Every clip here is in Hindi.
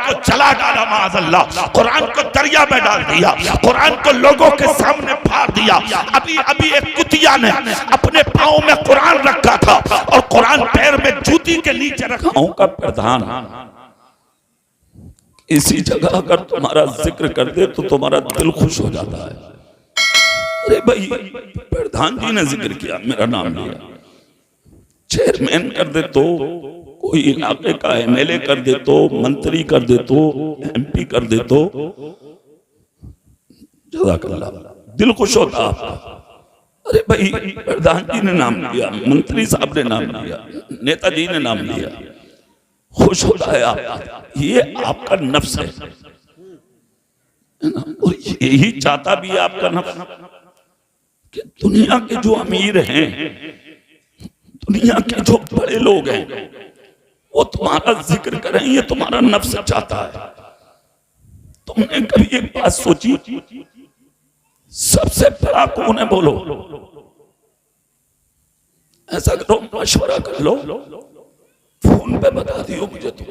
को जला डाला माअज़ल्लाह, कुरान को दरिया में डाल दिया, कुरान को लोगों के सामने फाड़ दिया। अभी अभी एक कुतिया ने अपने पाँव में कुरान रखा था और कुरान पैर में जूती के नीचे रखा। का प्रधान इसी जगह अगर तुम्हारा जिक्र कर दे तो तुम्हारा दिल खुश हो जाता है। अरे भाई, प्रधान जी ने जिक्र किया, मेरा नाम लिया, चेयरमैन कर दे तो, कोई इलाके का एमएलए कर दे तो, मंत्री कर दे तो, एमपी कर दे तो, जज़ाकल्लाह, दिल खुश होता आपका। अरे भाई, प्रधान जी ने नाम लिया, मंत्री साहब ने नाम लिया, नेताजी ने नाम लिया, खुश होता है आप। ये आपका नफ्स है और यही चाहता भी है आपका नफ्स कि दुनिया के जो अमीर हैं, दुनिया के जो बड़े लोग हैं, वो तुम्हारा जिक्र करें, ये तुम्हारा नफ्स चाहता है। तुमने कभी एक बात सोची, सबसे बड़ा कौन है बोलो? ऐसा करो, मशवरा कर लो, फोन पे बता दियो मुझे तो,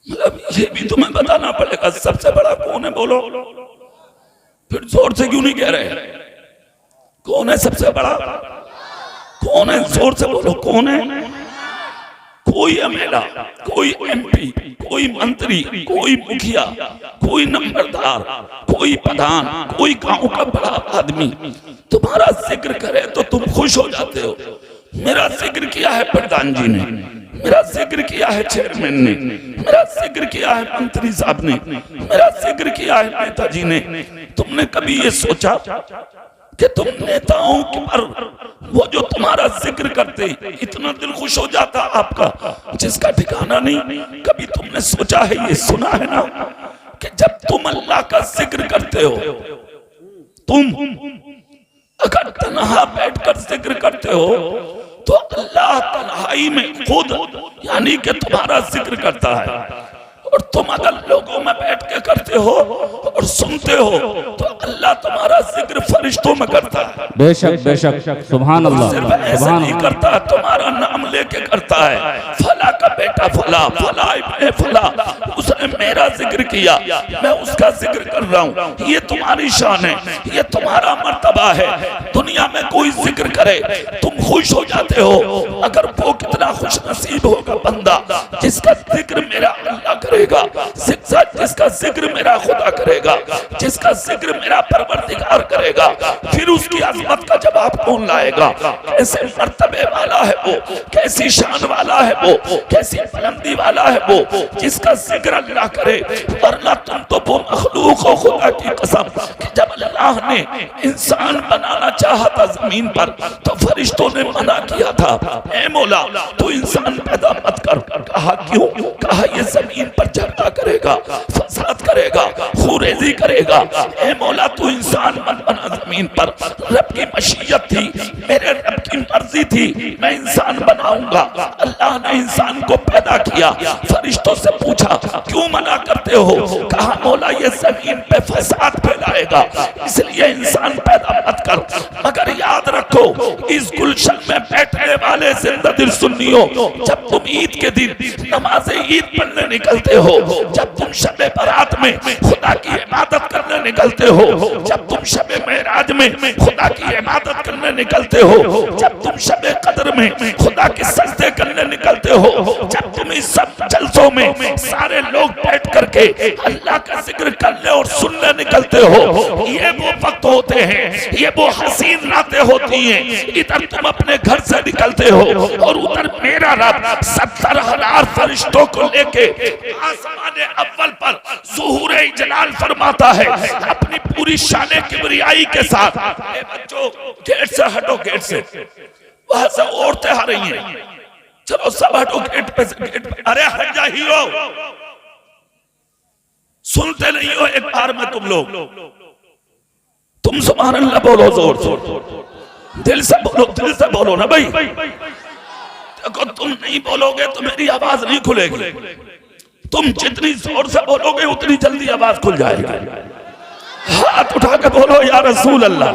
मतलब ये भी तुम्हें बताना पड़ेगा सबसे बड़ा कौन है बोलो। फिर जोर से क्यों नहीं कह रहे? कौन है सबसे बड़ा? कौन है? जोर से बोलो, कौन है? कोई एमएलए, कोई एमपी, कोई मंत्री, कोई मुखिया, कोई नंबरदार, कोई प्रधान, कोई गांव का बड़ा आदमी तुम्हारा जिक्र करे तो तुम खुश हो जाते हो। मेरा जिक्र किया है प्रधान जी ने, मेरा जिक्र किया है चेयरमैन ने, मेरा जिक्र किया है मंत्री साहब ने, मेरा जिक्र किया है नेताजी ने। तुमने कभी ये सोचा कि तुम नेताओं के पर वो जो तुम्हारा जिक्र करते इतना दिल खुश हो जाता आपका, जिसका ठिकाना नहीं? कभी तुमने सोचा है, ये सुना है ना कि जब तुम अल्लाह का जिक्र करते हो, तुम अगर तन्हा बैठकर जिक्र करते हो तो अल्लाह तन्हाई में खुद यानी कि तुम्हारा जिक्र करता है, और तुम अगर लोगों में बैठ के करते हो और सुनते हो तो अल्लाह तुम्हारा जिक्र फरिश्तों में करता है। बेशक बेशक, सुभान अल्लाह, ऐसा नहीं करता, तुम्हारा नाम लेके करता है। फला का बेटा फला, फला इब्ने फला, उसने मेरा जिक्र किया, मैं उसका जिक्र कर रहा हूँ। ये तुम्हारी शान है, ये तुम्हारा मर्तबा है। दुनिया में कोई जिक्र करे तुम खुश हो जाते हो। अगर वो कितना खुश नसीब होगा बंदा जिसका जिक्र मेरा अल्लाह करेगा, जिसका जिक्र मेरा खुदा करेगा, जिसका जिक्र मेरा परवरदिगार करेगा, फिर उसकी अज़मत का जवाब कौन लाएगा? कैसे मर्तबे वाला है वो, कैसी शान वाला है वो, कैसी बुलंदी वाला है वो, जिसका जिक्र अल्लाह करे। वरना तुम तो वो मखलूक हो, खुदा की कसम, कि जब अल्लाह ने इंसान बनाना चाहा था जमीन पर तो फरिश्तों ने मना किया था, ऐ मौला तू इंसान पैदा मत कर। कहा क्यों? कहा ये जमीन पर झगड़ा करेगा, फसाद करेगा, खुरेजी करेगा। ऐ मौला तू इंसान मत बना जमीन पर। रब की मशीयत थी, मेरे रब की मर्जी थी, मैं इंसान बनाऊंगा। अल्लाह ने इंसान को पैदा किया। फरिश्तों से पूछा क्यों मना करते हो? कहा मौला ये जमीन पे फसाद फैलाएगा, इसलिए इंसान पैदा मत कर। मगर याद रखो, इस गुलशन में बैठने वाले जिंदा दिल सुन्नियों, जब तुम ईद के दिन नमाज ईद पढ़ने निकलते हो, जब तुम शबे बारात में खुदा की इबादत करने निकलते हो, जब तुम शबे मेराज में खुदा की इबादत करने निकलते हो, जब तुम शबे कद्र में खुदा के सजदे करने निकलते हो, जब तुम इस सब जलसों में सारे लोग बैठ करके अल्लाह का जिक्र करने और सुनने निकलते हो, ये वो वक्त होते हैं, ये वो हसीन रातें होती हैं। इधर तुम अपने घर से निकलते हो और उधर मेरा रब 70,000 फरिश्तों को लेके आसमान अव्वल पर ज़ुहूर जलाल फरमाता है अपनी पूरी शान किबरियाई के साथ। बच्चों गेट से हटो, गेट से, वहां से औरतें आ रही हैं, चलो सब हटो गेट पे से, गेट पे। अरे हट जा हीरो, सुनते नहीं हो एक बार में तुम लोग? तुम सुभान अल्लाह बोलो जोर जोर, दिल से बोलो, दिल से बोलो ना भाई। देखो तुम नहीं बोलोगे तो मेरी आवाज नहीं खुलेगी, तुम जितनी जोर से बोलोगे उतनी जल्दी आवाज खुल जाएगी। हाथ उठा के बोलो या रसूल अल्लाह,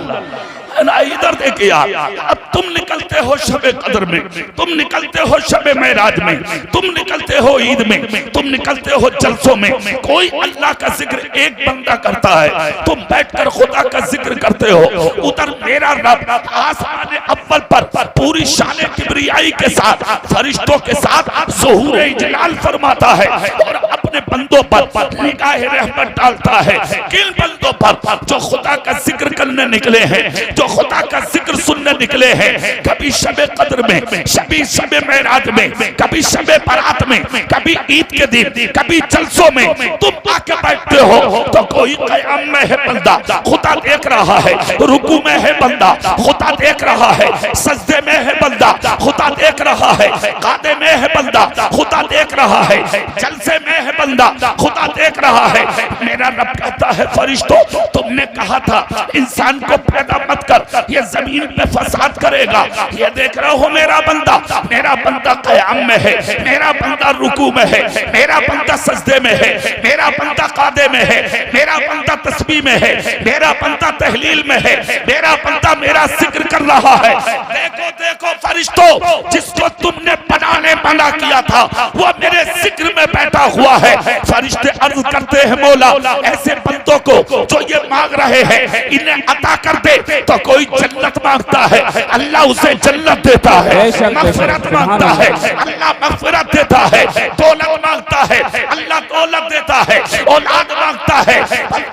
ना इधर देखिए अब तुम निकलते हो शबे कदर में, तुम निकलते हो शबे मेराज में, तुम निकलते हो ईद में, तुम निकलते हो जलसों में। कोई अल्लाह का जिक्र एक बंदा करता है, तुम बैठकर खुदा का जिक्र करते हो। उधर मेरा रब आसमान अव्वल पर पूरी शान किबरियाई के साथ फरिश्तों के साथ ज़ुहूर जलाल फरमाता है और अपने बंदों पर निगाह रहमत डालता है। किन बंदों पर? जो खुदा का जिक्र करने निकले हैं, जो खुदा का जिक्र सुनने निकले हैं। कभी शबे कद्र में, कभी शबे मेराज में, कभी शबे बारात में, कभी ईद के दिन, कभी जलसों में तुम आके बैठते हो तो कोई क़याम में है बंदा, खुदा देख रहा है। रुकू में है बंदा, खुदा देख रहा है। सजदे में है बंदा, खुदा देख रहा है। कादे में है बंदा, खुदा देख रहा है। जलसे में है बंदा, खुदा देख रहा है। मेरा रब कहता है फरिश्तों, तुमने कहा था इंसान को पैदा मत कर, ये जमीन पे फसाद करेगा। ये देख रहे हो मेरा बंदा क़याम में है, मेरा बंदा रुकू में है, मेरा बंदा सजदे में है, मेरा बंदा कादे में है, मेरा बंदा तस्बीह में है, मेरा बंदा तहलील में है, मेरा बंदा मेरा जिक्र कर रहा है। देखो देखो फरिश्तों, जिसको तुमने बना किया था वो मेरे जिक्र में बैठा हुआ है। फरिश्ते अर्ज करते हैं मौला ऐसे बंदों को जो ये मांग रहे हैं इन्हें अता कर दे। तो कोई जन्नत मांगता है, अल्लाह उसे जन्नत देता है। मग़फ़िरत मांगता है, अल्लाह मग़फ़िरत देता है। दौलत मांगता है, अल्लाह दौलत देता है। औलाद मांगता है,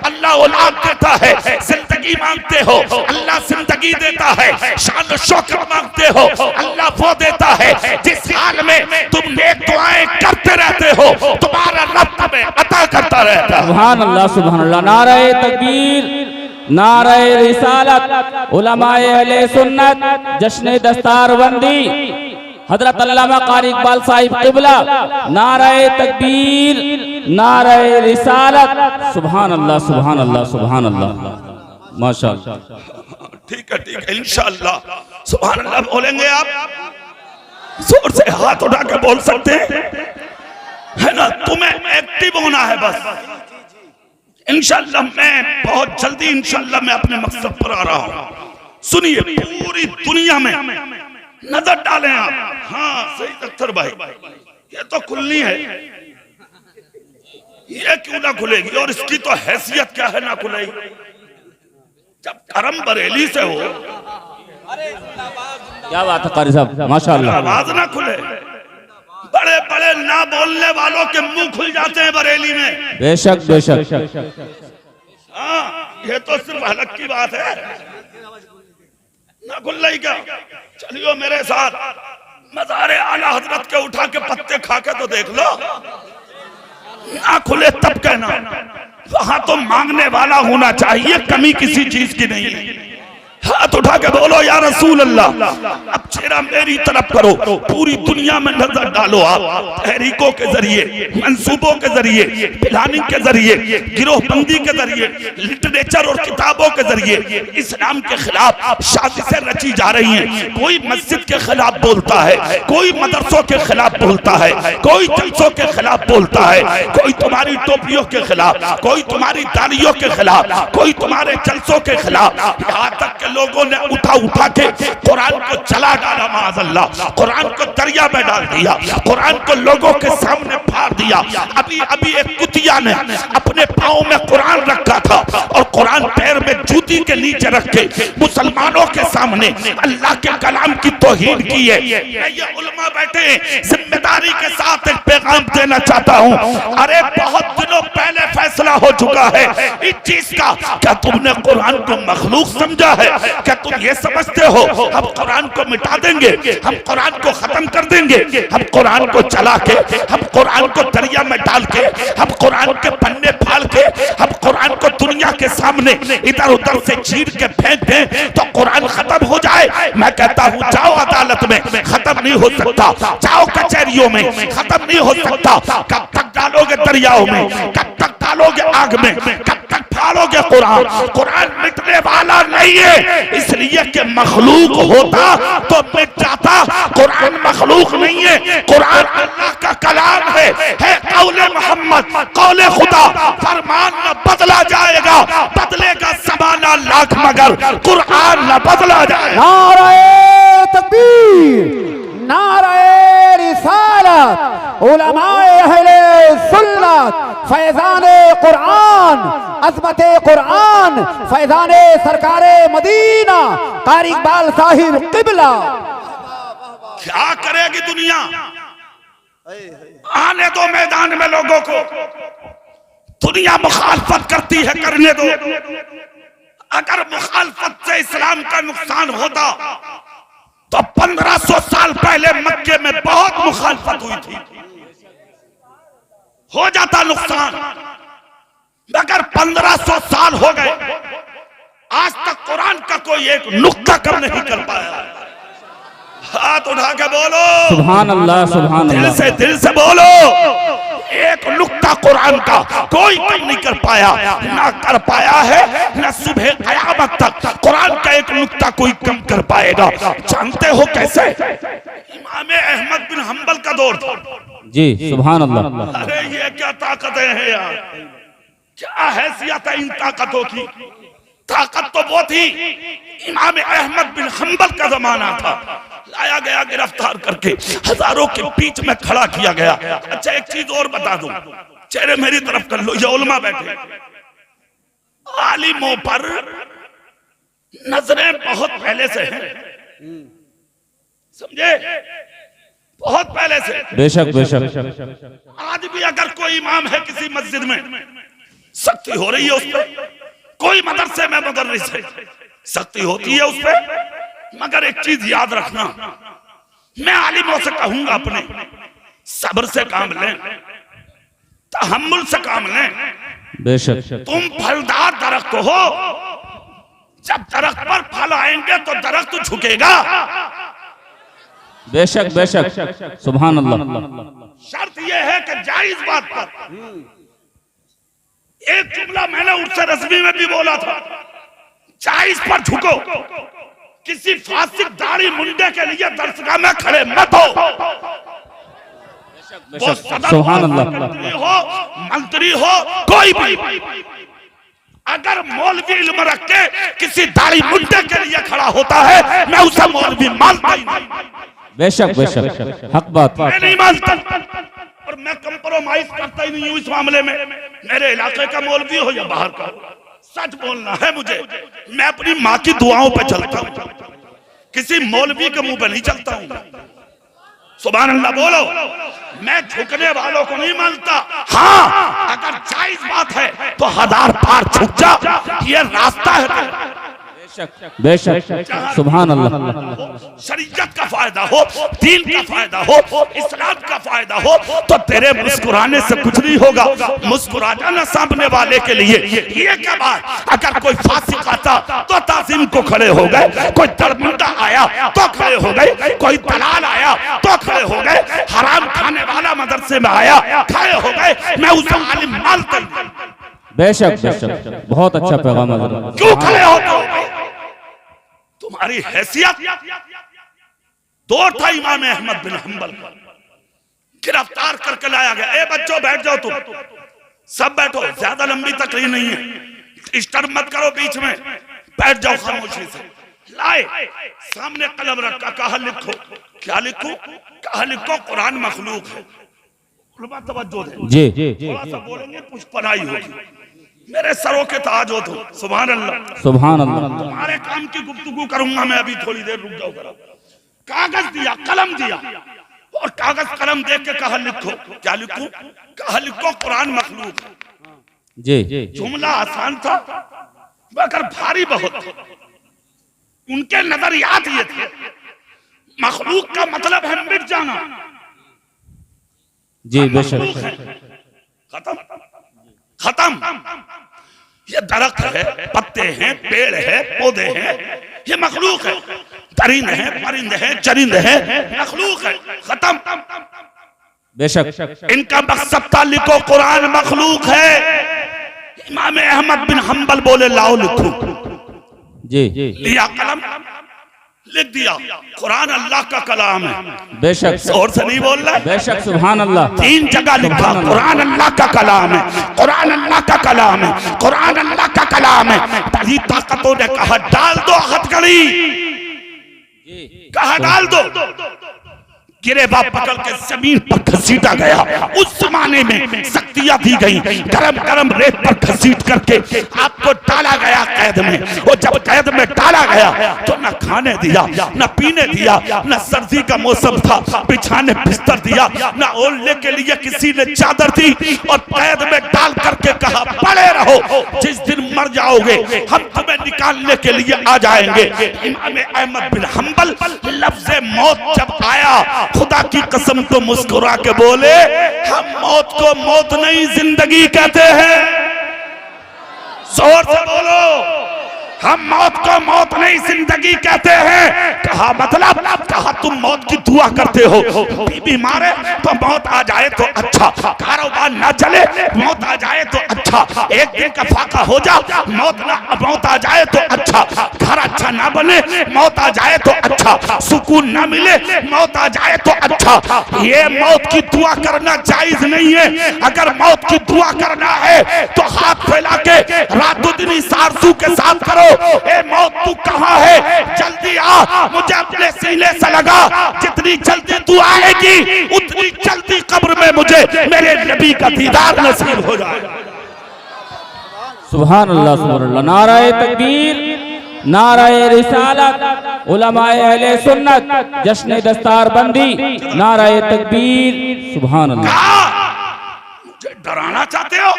अल्लाह औलाद देता है। जिंदगी मांगते हो, अल्लाह जिंदगी देता है। शान शौकत मांगते हो, अल्लाह वो देता है। जिस हाल में तुम नेक दुआएं करते रहते हो तुम्हारा रब तुम्हें अता करता रहता है। सुभान अल्लाह, सुभान अल्लाह। नारे तकबीर, नारे रिसालत, उलमाए अहले सुन्नत, जश्न दस्तारबंदी, हजरत अल्लामा कारी इकबाल साहिब किबला। नारे तकबीर, नारे रिसालत। सुभान अल्लाह, सुभान अल्लाह, सुभान अल्लाह। माशाअल्लाह। ठीक है इंशाअल्लाह। सुभान अल्लाह बोलेंगे आप? जोर से हाथ उठा के बोल सकते हैं, है ना? तुम्हें एक्टिव होना है बस। इंशाअल्लाह मैं बहुत जल्दी इंशाअल्लाह मैं अपने मकसद पर आ रहा हूं। सुनिए, पूरी दुनिया में नजर डालें आप। हाँ सही अख्तर भाई, ये तो खुलनी है, ये क्यों ना खुलेगी? और इसकी तो हैसियत क्या है ना खुलेगी? जब करम बरेली से हो, क्या बात है कारी साहब, माशाअल्लाह। आवाज ना खुले, बड़े बड़े ना बोलने वालों के मुंह खुल जाते हैं बरेली में। बेशक बेशक। हाँ ये तो सिर्फ हलक की बात है, ना खुल रही क्या? चलियो मेरे साथ मज़ारे आला हजरत के उठा के पत्ते खा के तो देख लो। ना खुले तब कहना, वहां तो मांगने वाला होना चाहिए, कमी किसी चीज की नहीं है। हाथ उठा के बोलो या रसूल अल्लाह। अब चेहरा मेरी तरफ करो, पूरी दुनिया में नजर डालो आप। तहरीकों के जरिए, मंसूबों के जरिए, प्लानिंग के जरिए, गिरोहबंदी के जरिए, लिटरेचर और किताबों के जरिए इस्लाम के खिलाफ साजिशें रची जा रही हैं। कोई मस्जिद के खिलाफ बोलता है, कोई मदरसों के खिलाफ बोलता है, कोई जलसों के खिलाफ बोलता है, कोई तुम्हारी टोपियों के खिलाफ, कोई तुम्हारी दाढ़ियों के खिलाफ, कोई तुम्हारे जलसों के खिलाफ। यहाँ तक के लोगों ने उठा के कुरान को जला डाला, माअज़ल्लाह, कुरान को दरिया में डाल दिया, कुरान को लोगों के सामने फाड़ दिया। अभी अभी एक कुतिया ने अपने पाँव में कुरान रखा था और कुरान पैर में जूती के नीचे रख के मुसलमानों के सामने अल्लाह के कलाम की तौहीन की है। ये उलमा बैठे, जिम्मेदारी के साथ एक पैगाम देना चाहता हूँ। अरे बहुत दिनों पहले फैसला हो चुका है इस चीज का। क्या तुमने कुरान को मखलूक समझा है? क्या तुम ये समझते हो हम कुरान को मिटा देंगे, हम कुरान को खत्म कर देंगे, हम कुरान को चला के, हम कुरान को दरिया में डाल के, हम कुरान के पन्ने फाड़ के, हम कुरान को दुनिया के सामने इधर उधर से चीर के फेंक दें तो कुरान खत्म हो जाए? मैं कहता हूँ जाओ अदालत में, खत्म नहीं हो सकता। जाओ कचहरियों में, खत्म नहीं हो सकता। कब तक डालोगे दरियाओं में, कब तक डालोगे आग में, कब तक फाड़ोगे कुरान? कुरान मिटने वाला नहीं है, इसलिए कि मखलूक होता तो मिट जाता। कुरान मखलूक नहीं है, कुरान अल्लाह का कलाम है कौले मोहम्मद, कौले खुदा। फरमान न बदला जाएगा, बदलेगा ज़माना लाख मगर कुरान न बदला जाए। नारे तकबीर, नारे रिसालत, उलमाए अहले सुन्नत, फैजाने कुरान, अज़मते कुरान, फैजाने सरकारे मदीना, कारी इकबाल साहिब किबला। क्या करेगी दुनिया? आने दो मैदान में लोगों को। दुनिया मुखालफत करती है, करने दो। अगर मुखालफत से इस्लाम का नुकसान होता तो 1500 साल पहले मक्के में बहुत मुखालफत हुई थी, हो जाता नुकसान। मगर 1500 साल हो गए, आज तक कुरान का कोई एक नुक्ता कम नहीं कर पाया। हाथ उठा के बोलो सुभान अल्लाह, सुभान अल्लाह। दिल से बोलो, एक नुक्ता कुरान का कोई कम नहीं कर पाया, ना कर पाया है, ना सुबह कयामत तक कुरान का एक नुक्ता कोई कम कर पाएगा। जानते हो कैसे? इमाम अहमद बिन हंबल का दौर था। जी सुभान अल्लाह। अरे ये क्या ताकतें हैं यार, क्या हैसियत है इन ताकतों की। ताकत तो वो थी, इमाम अहमद बिन हंबल का जमाना था। लाया गया गिरफ्तार करके, हजारों के बीच में खड़ा किया गया। अच्छा एक चीज और बता दूं, चेहरे मेरी तरफ कर लो, ये उलमा बैठे। आलिमों पर नजरें बहुत पहले से हैं, समझे, बहुत पहले से। बेशक बेशक। आज भी अगर कोई इमाम है किसी मस्जिद में, सख्ती हो रही है उस पर। कोई मदरसे में मुदर्रिस है, सख्ती होती है उस पर। मगर एक चीज याद रखना, मैं आलिमों से कहूंगा, अपने सब्र से काम लें, तहम्मुल से काम लें। बेशक। तुम फलदार दरख्त हो, जब दरख्त पर फल आएंगे तो दरख्त झुकेगा। बेशक बेशक, सुभान अल्लाह। शर्त यह है कि जायज बात पर। एक जुमला मैंने उससे रस्मी में भी बोला था, जायज पर झुको। किसी फासिक दाढ़ी मुंडे के लिए दरसगाह में खड़े मत हो। वो सदर हो, मंत्री हो, कोई भी, अगर मौलवी इल्म रख के किसी दाढ़ी मुंडे के लिए खड़ा होता है, मैं उसे मौलवी मानता ही नहीं। बेशक बेशक, हक बात। मैं नहीं मानता और मैं कंप्रोमाइज करता ही नहीं हूँ इस मामले में। मेरे इलाके का मौलवी हो या बाहर का, सच बोलना है मुझे। मैं अपनी माँ की दुआओं पे चलता हूँ, किसी मौलवी के मुंह पे नहीं चलता हूँ। सुभान अल्लाह बोलो। मैं झुकने वालों को नहीं मानता। हाँ, अगर जायज बात है तो 1000 बार झुक जा, ये रास्ता है। बेशक, सुभान अल्लाह। शरीयत का फायदा हो, दीन का फायदा हो, इस्लाम का फायदा हो तो तेरे मुस्कुराने से कुछ नहीं होगा। मुस्कुरा जाना सामने वाले के लिए। ये क्या बात, अगर कोई फासिक आता तो ताज़ीम को खड़े हो गए, कोई दरमुंडा आया तो खड़े हो गए, कोई दलाल आया तो खड़े हो गए, हराम खाने वाला मदरसे में आया खड़े हो गए, मैं उसे आलिम मानता हूं। बेशक बेशक, बहुत अच्छा पैगाम हज़रत। क्यों खड़े होते हो? तुम्हारी हैसियत। दौर था इमाम अहमद बिन हंबल, गिरफ्तार करके लाया गया। ए बच्चों बैठ जाओ, तुम सब बैठो, ज्यादा लंबी तकरीर नहीं है, डिस्टर्ब मत करो बीच में, बैठ जाओ खामोशी से। लाए सामने कलम रखा, कहा लिखो। क्या लिखो? कहा लिखो कुरान मखलूक है। तवज्जो दें जी, थोड़ा सा बोलेंगे पुष्पनाई होगी। मेरे सरों के ताज हो तुम। सुभान अल्लाह, सुभान अल्लाह। तुम्हारे काम की गुफ्तगू करूंगा मैं अभी, थोड़ी देर रुक जाओ जरा। कागज दिया, कलम दिया, और कागज कलम देख के कहा लिखो। क्या लिखूं? कहा लिखो कुरान मखलूक है। जी, जुमला आसान था मगर भारी बहुत था। उनके नजरियात ये थे, मखलूक का मतलब है मिट जाना। जी बेशक। खत्म खत्म। ये दरख्त है, पत्ते हैं, पेड़ है, पौधे हैं, ये मखलूक है। दरिंद है, परिंद है, चरिंद है, मखलूक है। खत्म। बेशक। इनका मकसद था लिखो कुरान मखलूक है। इमाम अहमद बिन हंबल बोले लाओ लिखो। जी, लिया कलम, लिख दिया। कुरान अल्लाह का कलाम है। बेशक। और से नहीं बोल रहा। बेशक, सुभान अल्लाह। 3 जगह लिखा कुरान अल्लाह का कलाम है, कुरान अल्लाह का कलाम है, कुरान अल्लाह का कलाम है। बड़ी ताकतों ने कहा डाल दो हथकड़ी, कहा डाल दो, गिरेबा पकड़ के जमीन पर घसीटा गया। उस जमाने में शक्तियां दी गई, गरम गरम रेत पर घसीट करके आपको डाला गया कैद में। और जब कैद में डाला गया तो न खाने दिया, न पीने दिया, न सर्दी का मौसम था बिछाने बिस्तर दिया, न ओढ़ने के लिए किसी ने चादर दी, और कैद में डाल करके कहा पड़े रहो, जिस दिन मर जाओगे हम तुम्हें निकालने के लिए आ जाएंगे। इमाम अहमद बिन हंबल लफ्ज़ मौत जब आया, खुदा की कसम तो मुस्कुरा के बोले हम मौत को मौत नहीं जिंदगी कहते हैं। जोर से बोलो, हम मौत को मौत नहीं जिंदगी कहते हैं। कहा मतलब, कहा तुम मौत की दुआ करते हो, बीवी मारे तो मौत आ जाए तो अच्छा, कारोबार ना चले मौत आ जाए तो अच्छा, एक दिन का फाका हो जा मौत आ जाए तो अच्छा, घर अच्छा ना बने मौत आ जाए तो अच्छा, सुकून ना मिले मौत आ जाए तो अच्छा। ये मौत की दुआ करना जायज नहीं है। अगर मौत की दुआ करना है तो हाथ फैला के रातों दिन इस आरज़ू के साथ करो, ए मौत तू कहां है, जल्दी आ, मुझे अपने सीने से लगा, जितनी जल्दी तू आएगी उतनी जल्दी कब्र में मुझे मेरे नबी का दीदार नसीब हो जाएगा। सुभान अल्लाह, सुभान अल्लाह। नाराए तकबीर, नाराए रिसालत, उलमाए अहले सुन्नत, जश्न दस्तारबंदी, नाराए तकबीर, सुभान अल्लाह। मुझे डराना चाहते हो,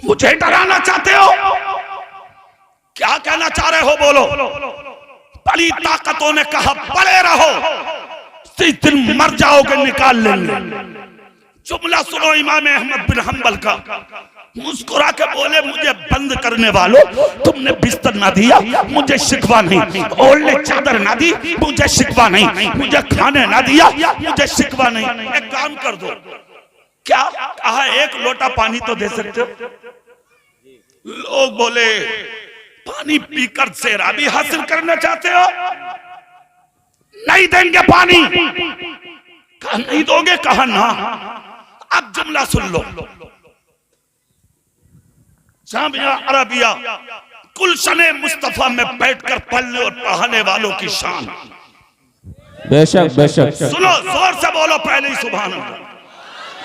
मुझे डराना चाहते हो, क्या कहना चाह रहे हो बोलो। बड़ी ताकतों ने कहा पड़े रहो, इस दिन मर जाओगे निकाल लेंगे। जुमला सुनो इमाम अहमद बिन हंबल का, मुस्कुरा के बोले मुझे बंद करने वालों, तुमने बिस्तर ना दिया मुझे शिकवा नहीं, ओढ़ने चादर ना दी मुझे शिकवा नहीं, मुझे खाने ना दिया मुझे शिकवा नहीं। एक काम कर दो, क्या कहा एक लोटा पानी तो दे सकते हो। लोग बोले पानी पीकर सेहराबी हासिल करना चाहते हो, नहीं देंगे पानी। कहा नहीं दोगे, कहा ना। अब जुमला सुन लो, जामिया अरबिया गुलशने मुस्तफा में बैठकर पढ़ने और पढ़ाने वालों की शान। बेशक बेशक। सुनो, जोर से बोलो पहले ही सुभान अल्लाह,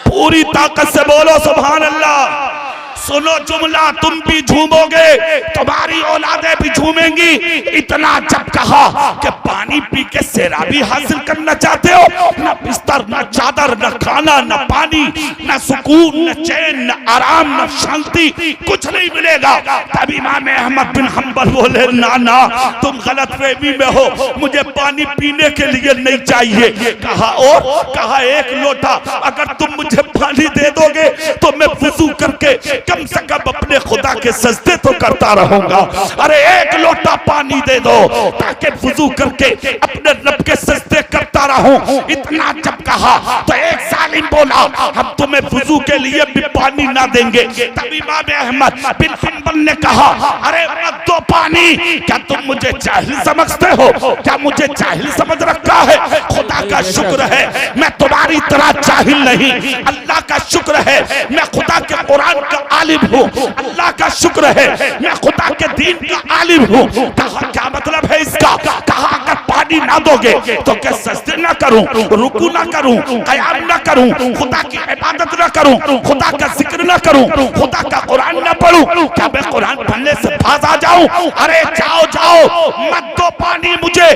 पूरी ताकत से बोलो सुभान अल्लाह। सुनो जुमला, तुम भी झूमोगे, तुम्हारी औलादें भी झूमेंगी। इतना जब कहा कि पानी पी के सेहराबी हासिल करना चाहते हो, न बिस्तर न चादर न खाना न पानी न सुकून न चैन न आराम न शांति, कुछ नहीं मिलेगा। तब इमाम अहमद बिन हंबल बोले ना ना, तुम गलतफहमी में हो, मुझे पानी पीने के लिए नहीं चाहिए। कहा और कहा एक लोटा अगर तुम मुझे पानी दे दोगे तो मैं वुजू करके कम से कम अपने खुदा के सजदे तो करता रहूंगा। अरे एक लोटा पानी दे दो ताकि वुजू करके अपने रब के सजदे करता रहूं। इतना जब कहा तो एक जालिम बोला हम तुम्हें वुजू के लिए भी पानी ना देंगे। तब इमाम अहमद बिन हंबल ने कहा अरे मत दो पानी, क्या तुम मुझे जाहिल समझते हो, क्या मुझे जाहिल समझ रखा है। खुदा का शुक्र है मैं तुम्हारी तरह जाहिल नहीं, अल्लाह का शुक्र है मैं खुदा के कुरान का आलिम हूँ, अल्लाह का शुक्र है मैं खुदा के दीन का आलिम हूँ। कहा क्या मतलब है इसका। कहा अगर पानी ना दोगे तो क्या सजदे ना करूं, रुकू ना करूं, कयाम ना करूं, खुदा की इबादत ना करूं, खुदा का जिक्र ना करूं, खुदा का कुरान ना पढ़ूं, क्या मैं कुरान पढ़ने से बाज आ जाऊं। अरे जाओ जाओ मत दो पानी, मुझे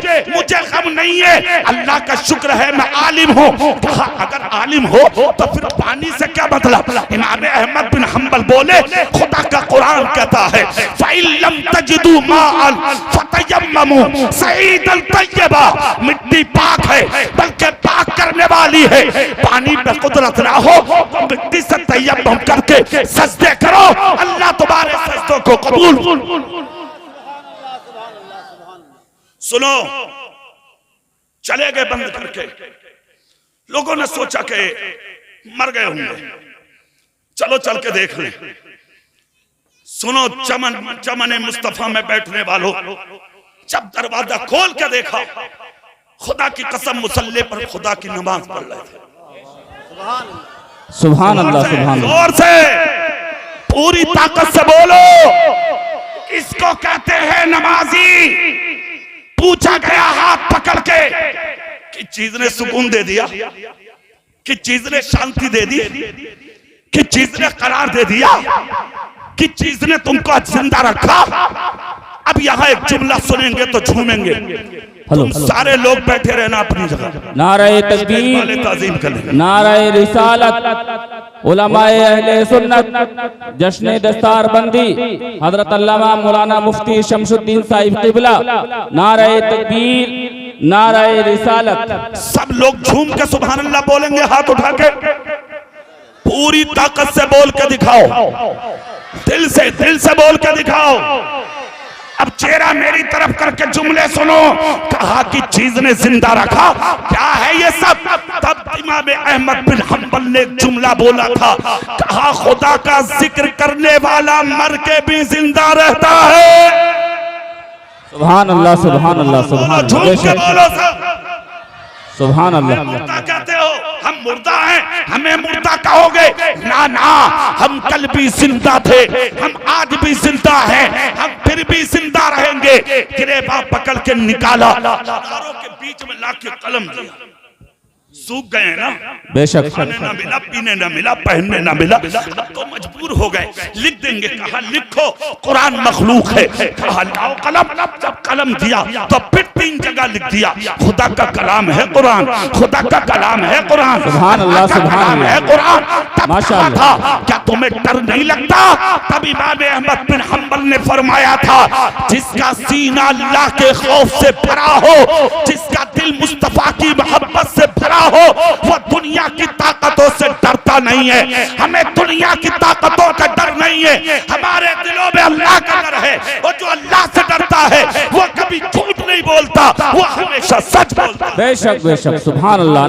गम नहीं है, अल्लाह का शुक्र है मैं आलिम हूँ। कहा अगर आलिम हो तो फिर पानी से क्या मतलब। इमाम अहमद बिन हंबल बोले खुदा का कुरान कहता है फ़इल्लम तजिदू माअन फतयम्ममू सईदन तय्यबा, मिट्टी पाक है बल्कि पाक करने वाली है। पानी पे कुदरत ना हो तो मिट्टी से तयम्मुम करके सजदे करो, अल्लाह तुम्हारे सजदों को कबूल। सुनो, चले गए बंद करके। लोगों ने सोचा कि मर गए होंगे, चलो चल के देख लें। सुनो चमन मुस्तफा में बैठने वालों, जब दरवाजा खोल के देखा खुदा की कसम मुसल्ले पर खुदा की नमाज पढ़ रहे थे। सुभान अल्लाह, सुभान अल्लाह। जोर से पूरी ताकत से बोलो, इसको कहते हैं नमाजी। पूछा गया हाथ पकड़ के कि चीज ने सुकून दे दिया, कि चीज ने शांति दे दी, कि चीज ने करार दे दिया, कि चीज ने तुमको जिंदा रखा। अब यहाँ एक जुमला सुनेंगे तो झूमेंगे। तुम सारे लोग बैठे रहना अपनी जगह। नारे तकबीर, ताज़ीम कर लेंगे। नारे रिसालत, उलमाए अहले सुन्नत, जश्न दस्तार बंदी, हजरत अल्लामा मौलाना मुफ्ती शमसुद्दीन साहिब क़िबला, नारे तकबीर, नारे रिसालत। सब लोग झूम के सुभान अल्लाह बोलेंगे, हाथ उठा के पूरी ताकत से बोल के दिखाओ, दिल से बोल के दिखाओ। अब चेहरा मेरी तरफ करके जुमले सुनो। कहा कि चीज ने जिंदा रखा, क्या है ये सब? तब इमाम अहमद बिन हंबल ने जुमला बोला था, कहा खुदा का जिक्र करने वाला मर के भी जिंदा रहता है। सुभान अल्लाह, सुभान अल्लाह, सुभान झूम के बोलो सब। सुभान अल्लाह। मुर्दा कहते हो, हम मुर्दा हैं, हमें मुर्दा कहोगे? ना ना, हम कल भी जिंदा थे, हम आज भी जिंदा हैं, हम फिर भी जिंदा रहेंगे। गिरेबान पकड़ के निकाला, तारों के बीच में लाके कलम दिया। सूख गए ना, बेशक, खाने ना मिला, पीने ना मिला, पहनने ना मिला, तो मजबूर हो गए, लिख देंगे। कहा लिखो, कुरान मखलूक है। कहा लाओ कलम। जब कलम दिया तो फिर 3 जगह लिख दिया, खुदा का कलाम है कुरान, खुदा का कलाम है कुरान, सुभान अल्लाह, सुभान अल्लाह है कुरान। तब माशाअल्लाह। था, क्या तुम्हें डर नहीं लगता? तब इमाम अहमद बिन हंबल ने फरमाया था, जिसका सीना अल्लाह के खौफ से भरा हो, जिसका दिल मुस्तफा की मोहब्बत से भरा हो, वो दुनिया की ताकतों से डरता नहीं है। हमें दुनिया की ताकतों का डर नहीं है, हमारे दिलों में अल्लाह का डर है। और जो अल्लाह से डरता है वो कभी झूठ नहीं बोलता, वो हमेशा सच बोलता है। बेशक, बेशक, सुभान अल्लाह।